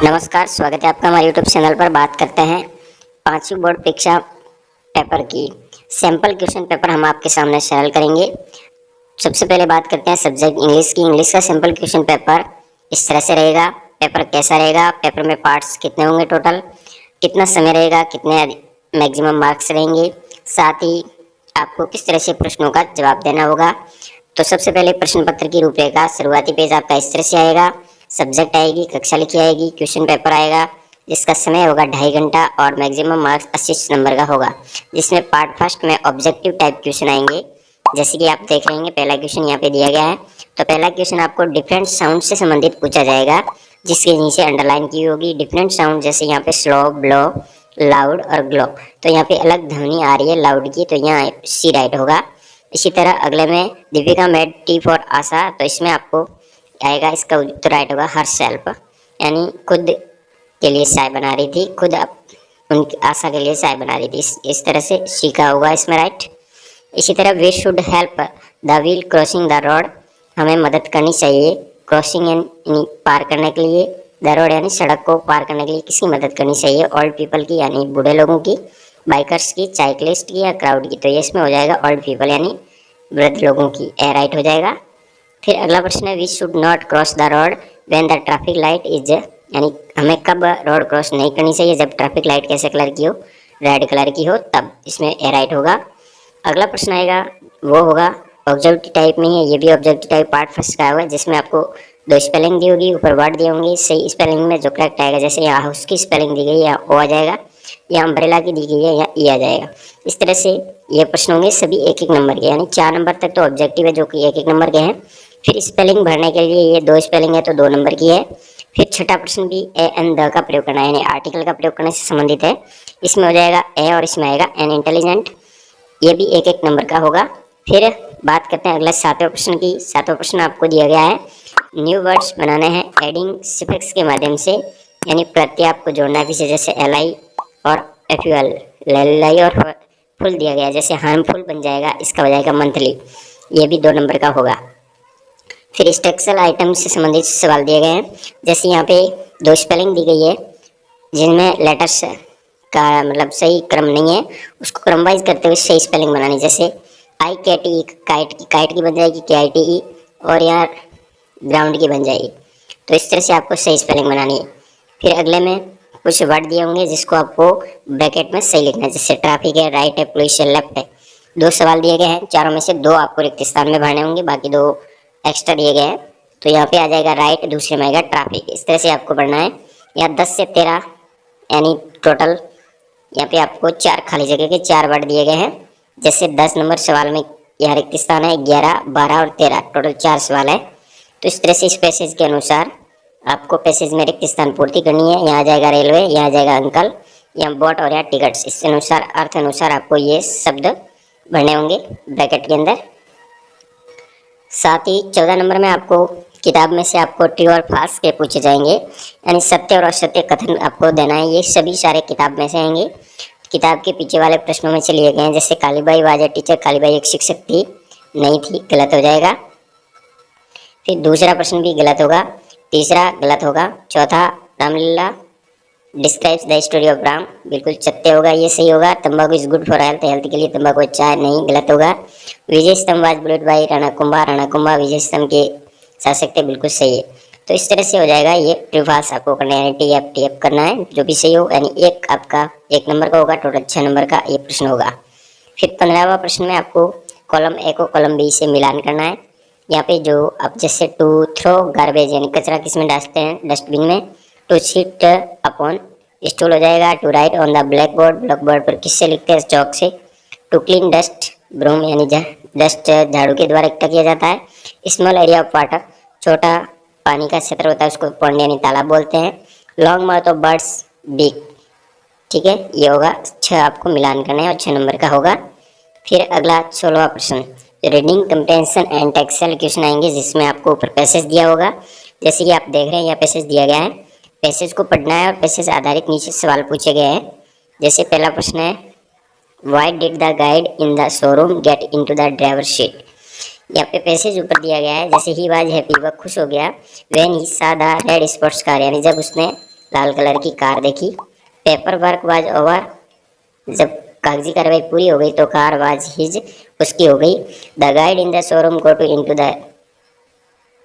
नमस्कार, स्वागत है आपका हमारे यूट्यूब चैनल पर। बात करते हैं पांचवी बोर्ड परीक्षा पेपर की सैंपल क्वेश्चन पेपर हम आपके सामने शेयर करेंगे। सबसे पहले बात करते हैं सब्जेक्ट इंग्लिश की। इंग्लिश का सैंपल क्वेश्चन पेपर इस तरह से रहेगा। पेपर कैसा रहेगा, पेपर में पार्ट्स कितने होंगे, टोटल कितना समय रहेगा, कितने मैक्सिमम मार्क्स रहेंगे, साथ ही आपको किस तरह से प्रश्नों का जवाब देना होगा। तो सबसे पहले प्रश्न पत्र की रूपरेखा, शुरुआती पेज आपका इस तरह से आएगा। सब्जेक्ट आएगी, कक्षा लिखी आएगी, क्वेश्चन पेपर आएगा जिसका समय होगा 2.5 घंटा और मैक्सिमम मार्क्स 80 नंबर का होगा, जिसमें पार्ट फर्स्ट में ऑब्जेक्टिव टाइप क्वेश्चन आएंगे। जैसे कि आप देख रहे हैं पहला क्वेश्चन यहाँ पे दिया गया है। तो पहला क्वेश्चन आपको डिफरेंट साउंड से संबंधित पूछा जाएगा, जिसके नीचे अंडरलाइन की होगी डिफरेंट साउंड। जैसे यहाँ पे स्लो, ब्लो, लाउड और ग्लो। तो यहाँ पे अलग ध्वनि आ रही है लाउड की, तो यहाँ सी राइट होगा। इसी तरह अगले में दीपिका मेड टी फॉर आशा, तो इसमें आपको आएगा, इसका उत्तर राइट होगा हर सेल्फ, यानी खुद के लिए चाय बना रही थी, खुद उनकी आशा के लिए चाय बना रही थी। इस तरह से सीखा होगा इसमें राइट। इसी तरह we should help the wheel crossing the road, हमें मदद करनी चाहिए क्रॉसिंग यानी पार करने के लिए, द रोड यानी सड़क को पार करने के लिए किसकी मदद करनी चाहिए, ओल्ड पीपल की यानी बूढ़े लोगों की, बाइकर्स की, साइकिलिस्ट की या क्राउड की। तो ये इसमें हो जाएगा ओल्ड पीपल यानी वृद्ध लोगों की, ए राइट हो जाएगा। फिर अगला प्रश्न है we should not cross the road when the traffic light is, यानी हमें कब रोड क्रॉस नहीं करनी चाहिए, जब ट्रैफिक लाइट कैसे कलर की हो, रेड कलर की हो, तब इसमें ए राइट होगा। अगला प्रश्न आएगा वो होगा ऑब्जेक्टिव टाइप में है, ये भी ऑब्जेक्टिव टाइप पार्ट फर्स्ट का होगा, जिसमें आपको दो स्पेलिंग दी होगी, ऊपर वर्ड दिए होंगे, सही स्पेलिंग में जो करेक्ट आएगा, जैसे यहाँ हाउस की स्पेलिंग दी गई है यहाँ ओ आ जाएगा, या अम्ब्रेला की दी गई है यहाँ ई आ जाएगा। इस तरह से ये प्रश्न होंगे सभी एक एक नंबर के, यानी 4 नंबर तक तो ऑब्जेक्टिव है जो कि एक एक नंबर के हैं। फिर स्पेलिंग भरने के लिए ये 2 स्पेलिंग है तो 2 नंबर की है। फिर छठा प्रश्न भी ए एन द का प्रयोग करना है, यानी आर्टिकल का प्रयोग करने से संबंधित है। इसमें हो जाएगा ए और इसमें आएगा एन इंटेलिजेंट, ये भी एक एक नंबर का होगा। फिर बात करते हैं अगला 7वें प्रश्न की। 7वां प्रश्न आपको दिया गया है न्यू वर्ड्स बनाने हैं एडिंग सिफिक्स के माध्यम से, यानी प्रत्यय आपको जोड़ना है किसी, जैसे एल आई और एफ यू एल, लाई और फुल दिया गया है, जैसे हार्मफुल बन जाएगा, इसका हो जाएगा मंथली, ये भी 2 नंबर का होगा। फिर स्ट्रक्चरल आइटम से संबंधित सवाल दिए गए हैं, जैसे यहाँ पे 2 स्पेलिंग दी गई है जिनमें लेटर्स का मतलब सही क्रम नहीं है, उसको क्रम वाइज करते हुए सही स्पेलिंग बनानी। जैसे आई के टी ई, काइट की बन जाएगी के आई टी ई, और यहाँ ग्राउंड की बन जाएगी। तो इस तरह से आपको सही स्पेलिंग बनानी है। फिर अगले में कुछ वर्ड दिए होंगे जिसको आपको ब्रैकेट में सही लिखना है, जैसे ट्रैफिक है, राइट है, पुलिस है, लेफ्ट है। 2 सवाल दिए गए हैं, चारों में से 2 आपको रिक्त स्थान में भरने होंगे, बाकी 2 एक्स्ट्रा दिए गए हैं। तो यहाँ पे आ जाएगा राइट, दूसरे में आएगा ट्रैफिक। इस तरह से आपको पढ़ना है। यहाँ 10 से 13 यानी टोटल यहाँ पे आपको 4 खाली जगह के 4 वर्ड दिए गए हैं। जैसे 10 नंबर सवाल में यहाँ रिक्त स्थान है 11, 12 और 13, टोटल 4 सवाल है। तो इस तरह से इस पैसेज के अनुसार आपको पैसेज में रिक्त स्थान पूर्ति करनी है। यहाँ आ जाएगा रेलवे, यहाँ आ जाएगा अंकल, यहाँ बोट और यहाँ टिकट्स। इस अनुसार अर्थ अनुसार आपको ये शब्द भरने होंगे ब्रैकेट के अंदर। साथ ही 14 नंबर में आपको किताब में से आपको ट्रू और फाल्स के पूछे जाएंगे, यानी सत्य और असत्य कथन आपको देना है। ये सभी सारे किताब में से आएंगे, किताब के पीछे वाले प्रश्नों में से लिए गए हैं। जैसे Kalibai was a teacher, Kalibai एक शिक्षक थी, नहीं थी, गलत हो जाएगा। फिर दूसरा प्रश्न भी गलत होगा, तीसरा गलत होगा, चौथा Ramlila describes the story of Ram, बिल्कुल सत्य होगा, ये सही होगा। तंबाकू is good for health, health के लिए तंबाकू अच्छा है, नहीं, गलत होगा। Vijay Stambh was built by Rana Kumbha, Rana Kumbha Vijay Stambh के शासक थे, बिल्कुल सही है। तो इस तरह से हो जाएगा ये ट्रू फाल्स आपको करना है, टी एफ करना है, जो भी सही हो, यानी एक आपका 1 नंबर का होगा, टोटल 6 नंबर का ये प्रश्न होगा। फिर 15वां प्रश्न में आपको कॉलम ए को कॉलम बी से मिलान करना है। यहाँ पे जो आप जैसे टू थ्रो गार्बेज यानी कचरा किस में डालते हैं, डस्टबिन में। टू सिट अपॉन स्टूल हो जाएगा। To write on the blackboard, blackboard पर किससे लिखते हैं, चौक से। टू क्लीन डस्ट ब्रूम यानी डस्ट झाड़ू के द्वारा इकट्ठा किया जाता है। स्मॉल एरिया ऑफ वाटर, छोटा पानी का क्षेत्र होता है, उसको पॉन्ड यानी तालाब बोलते हैं। Long mouth of birds beak, ठीक है, ये होगा 6 आपको मिलान करना है और 6 नंबर का होगा। फिर अगला 16वां प्रश्न reading compression and textual question आएंगे, जिसमें आपको ऊपर पैसेज दिया होगा, जैसे कि आप देख रहे हैं यहाँ पैसेज दिया गया है, पैसेज को पढ़ना है और पैसेज आधारित नीचे सवाल पूछे गए हैं। जैसे पहला प्रश्न है why did the guide in the showroom get into the driver seat. यहाँ पे पैसेज ऊपर दिया गया है, जैसे ही वाज हैप्पी, वह खुश हो गया। व्हेन ही सा द रेड स्पॉट्स कार, यानी जब उसने लाल कलर की कार देखी। पेपर वर्क वाज ओवर, जब कागजी कार्रवाई पूरी हो गई तो कार वाज हिज, उसकी हो गई। The guide in the showroom go to into the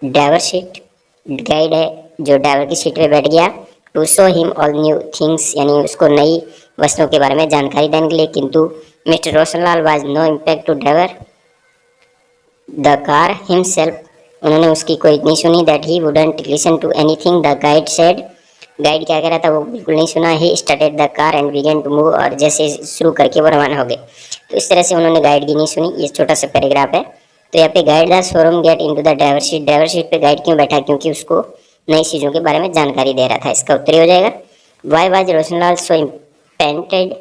driver seat, guide है जो ड्राइवर की सीट पे बैठ गया। To show him all new things, यानी उसको नई वस्तुओं के बारे में जानकारी देने के लिए। किंतु mister Roshanlal was no impact to driver the car himself, उन्होंने उसकी कोई नहीं सुनी। That he wouldn't listen to anything the guide said, guide क्या कह रहा था वो बिल्कुल नहीं सुना। He started the car and began to move, और जैसे शुरू करके वो रवाना हो गए। तो इस तरह से उन्होंने गाइड की नहीं सुनी। ये छोटा सा पैराग्राफ है। तो यहाँ पे guide the showroom get into the driver seat पे गाइड क्यों बैठा, क्योंकि उसको नई चीज़ों के बारे में जानकारी दे रहा था। इसका उत्तर ही हो जाएगा why was Roshanlal so impatient,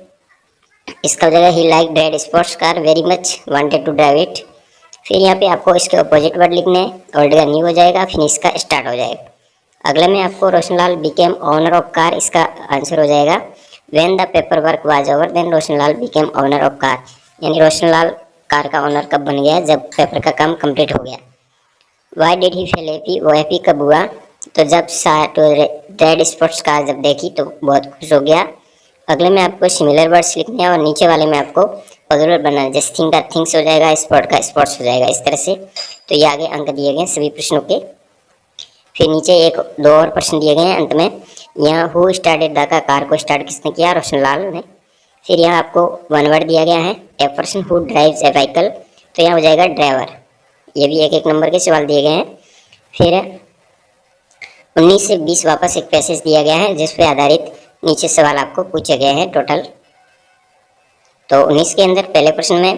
इसका हो जाएगा ही like red sports car very much wanted to drive it. फिर यहाँ पे आपको इसके अपोजिट वर्ड लिखने हैं। वर्ड का न्यू हो जाएगा, फिर इसका स्टार्ट हो जाएगा। अगले में आपको Roshanlal became owner of car, इसका आंसर हो जाएगा when the paper work was over then Roshanlal became owner of car, यानी रोशनलाल कार का ओनर कब बन गया, जब पेपर का काम कंप्लीट हो गया। Why did he feel happy, वो हैप्पी कब हुआ, तो जब रेड स्पोर्ट्स कार जब देखी तो बहुत खुश हो गया। अगले में आपको सिमिलर वर्ड्स लिखने हैं और नीचे वाले में आपको पॉजिटिव बनाना है। जैसे थिंग का थिंग्स हो जाएगा, स्पोर्ट का स्पोर्ट्स हो जाएगा, इस तरह से। तो ये आगे अंक दिए गए सभी प्रश्नों के। फिर नीचे एक दो और प्रश्न दिए गए हैं अंत में। यहाँ हु स्टार्टेड द कार को स्टार्ट किसने किया, रोशनलाल ने। फिर यहाँ आपको वन वर्ड दिया गया है, a person who drives A vehicle, तो यहाँ हो जाएगा ड्राइवर। ये भी एक एक नंबर के सवाल दिए गए हैं। फिर 19 से 20 वापस एक पैसेज दिया गया है जिस पे आधारित नीचे सवाल आपको पूछे गए हैं टोटल। तो 19 के अंदर पहले प्रश्न में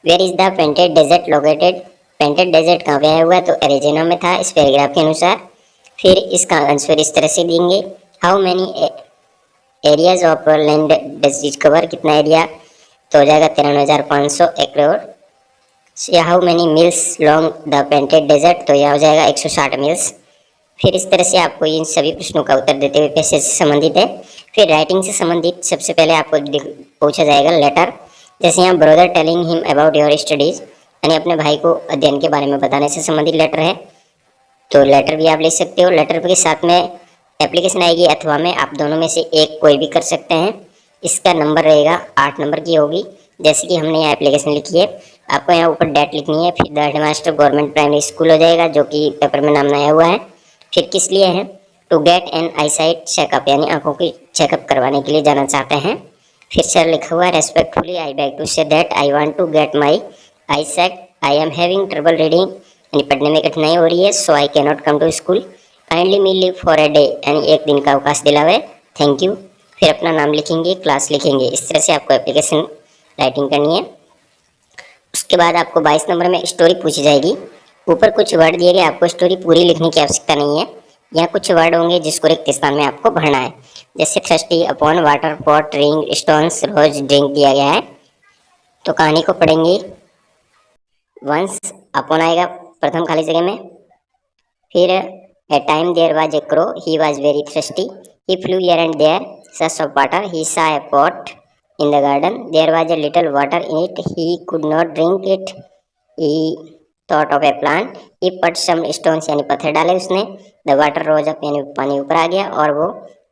where is the painted desert located, painted desert कहाँ पे आया हुआ है, तो एरिज़ोना में था इस पैराग्राफ के अनुसार। फिर इसका आंसर इस तरह से देंगे, how many areas of land does it cover, कितना एरिया, तो हो जाएगा 53,500 एकड़। How many miles long the painted desert, तो यह हो जाएगा 160 मिल्स। फिर इस तरह से आपको इन सभी प्रश्नों का उत्तर देते हुए पैसेज से संबंधित है। फिर राइटिंग से संबंधित सबसे पहले आपको पूछा जाएगा लेटर। जैसे यहाँ brother telling him about your studies, यानी अपने भाई को अध्ययन के बारे में बताने से संबंधित लेटर है, तो लेटर भी आप लिख सकते हो। लेटर के साथ में एप्लीकेशन आएगी अथवा में, आप दोनों में से एक कोई भी कर सकते हैं। इसका नंबर रहेगा 8 नंबर की होगी। जैसे कि हमने यहाँ एप्लीकेशन लिखी है, आपको यहाँ ऊपर डेट लिखनी है। फिर the headmaster government primary school हो जाएगा, जो कि पेपर में नाम आया हुआ है। फिर किस लिए है, to get an eye sight checkup, यानी आंखों की चेकअप करवाने के लिए जाना चाहते हैं। फिर सर लिखा हुआ है respectfully I beg to say that I want to get my eyesight, I am having trouble reading, यानी पढ़ने में कठिनाई हो रही है, so I can not come to school, kindly me leave for a day, यानी एक दिन का अवकाश दिलावे, थैंक यू। फिर अपना नाम लिखेंगे, क्लास लिखेंगे। इस तरह से आपको एप्लीकेशन राइटिंग करनी है। उसके बाद आपको 22 नंबर में स्टोरी पूछी जाएगी। ऊपर कुछ वर्ड दिए गए, आपको स्टोरी पूरी लिखने की आवश्यकता नहीं है। यहाँ कुछ वर्ड होंगे जिसको रिक्त स्थान में आपको भरना है। जैसे thirsty, upon, water, pot, ring, stones, rose, drink दिया गया है। तो कहानी को पढ़ेंगे। वंस अपॉन आएगा प्रथम खाली जगह में। फिर a time there was a crow, he was very thirsty, he flew here and there search of water, he saw a pot in the garden, there was a little water in it, he could not drink it, he thought of a plan, he put some stones, यानी पत्थर डाले उसने, the water rose up, यानी पानी ऊपर आ गया और वो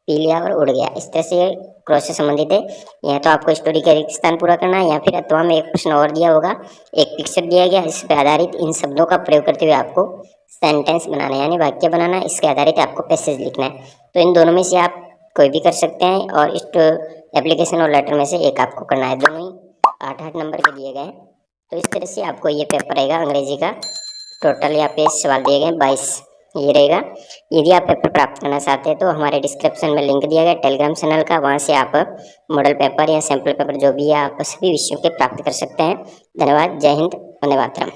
पी लिया और उड़ गया। इस तरह से क्रॉस से संबंधित है। या तो आपको स्टोरी का रिक्त स्थान पूरा करना है, या फिर अथवा में एक प्रश्न और दिया होगा, एक पिक्चर दिया गया, इस पर आधारित इन शब्दों का प्रयोग करते हुए आपको सेंटेंस बनाना है, यानी वाक्य बनाना है। इसके आधारित आपको पैसेज लिखना है। तो इन दोनों में से आप कोई भी कर सकते हैं, और इस एप्लीकेशन और लेटर में से एक आपको करना है। दोनों ही 8-8 नंबर के दिए गए हैं। तो इस तरह से आपको ये पेपर रहेगा अंग्रेजी का। टोटल यहाँ पे सवाल दिए गए 22 ये रहेगा। यदि आप पेपर प्राप्त करना चाहते हैं तो हमारे डिस्क्रिप्शन में लिंक दिया गया टेलीग्राम चैनल का, वहाँ से आप मॉडल पेपर या सैम्पल पेपर जो भी है आप सभी विषयों के प्राप्त कर सकते हैं। धन्यवाद। जय हिंद, वंदे मातरम।